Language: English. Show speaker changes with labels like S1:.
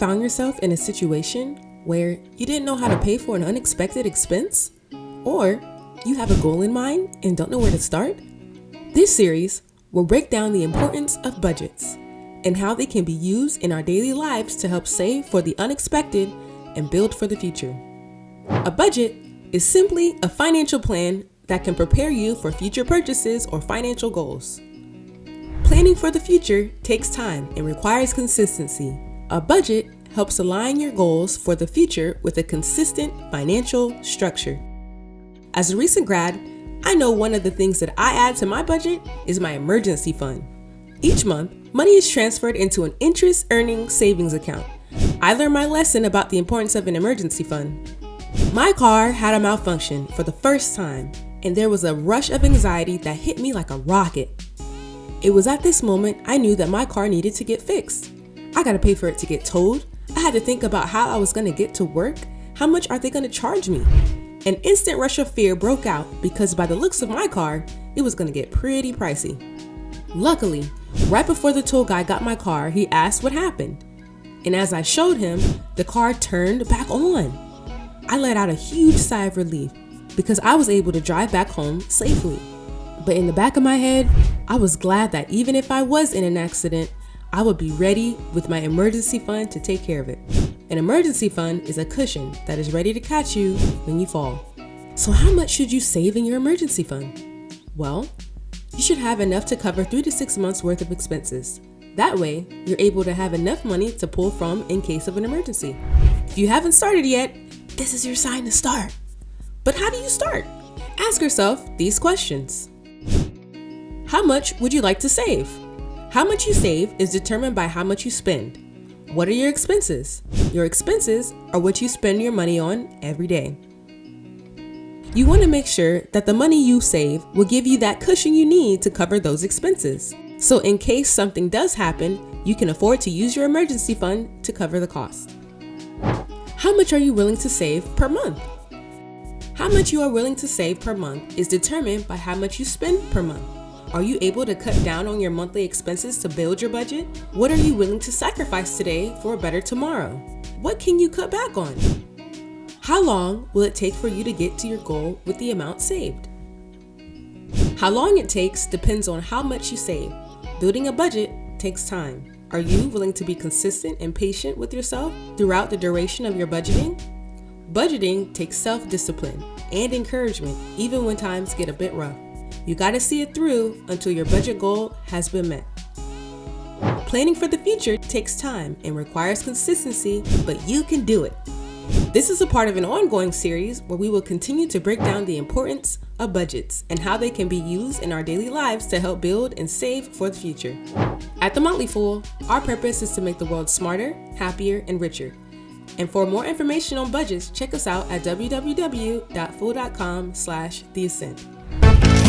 S1: found yourself in a situation where you didn't know how to pay for an unexpected expense? Or you have a goal in mind and don't know where to start? This series will break down the importance of budgets and how they can be used in our daily lives to help save for the unexpected and build for the future. A budget is simply a financial plan that can prepare you for future purchases or financial goals. Planning for the future takes time and requires consistency. A budget helps align your goals for the future with a consistent financial structure. As a recent grad, I know one of the things that I add to my budget is my emergency fund. Each month, money is transferred into an interest-earning savings account. I learned my lesson about the importance of an emergency fund. My car had a malfunction for the first time, and there was a rush of anxiety that hit me like a rocket. It was at this moment I knew that my car needed to get fixed. I gotta pay for it to get towed. I had to think about how I was gonna get to work. How much are they gonna charge me? An instant rush of fear broke out because by the looks of my car, it was gonna get pretty pricey. Luckily, right before the tow guy got my car, he asked what happened. And as I showed him, the car turned back on. I let out a huge sigh of relief because I was able to drive back home safely. But in the back of my head, I was glad that even if I was in an accident, I would be ready with my emergency fund to take care of it. An emergency fund is a cushion that is ready to catch you when you fall. So how much should you save in your emergency fund? Well, you should have enough to cover 3 to 6 months worth of expenses. That way, you're able to have enough money to pull from in case of an emergency. If you haven't started yet, this is your sign to start. But how do you start? Ask yourself these questions. How much would you like to save? How much you save is determined by how much you spend. What are your expenses? Your expenses are what you spend your money on every day. You want to make sure that the money you save will give you that cushion you need to cover those expenses. So in case something does happen, you can afford to use your emergency fund to cover the cost. How much are you willing to save per month? How much you are willing to save per month is determined by how much you spend per month. Are you able to cut down on your monthly expenses to build your budget? What are you willing to sacrifice today for a better tomorrow? What can you cut back on? How long will it take for you to get to your goal with the amount saved? How long it takes depends on how much you save. Building a budget takes time. Are you willing to be consistent and patient with yourself throughout the duration of your budgeting? Budgeting takes self-discipline and encouragement even when times get a bit rough. You gotta see it through until your budget goal has been met. Planning for the future takes time and requires consistency, but you can do it. This is a part of an ongoing series where we will continue to break down the importance of budgets and how they can be used in our daily lives to help build and save for the future. At the Motley Fool, our purpose is to make the world smarter, happier, and richer. And for more information on budgets, check us out at www.fool.com/theascent.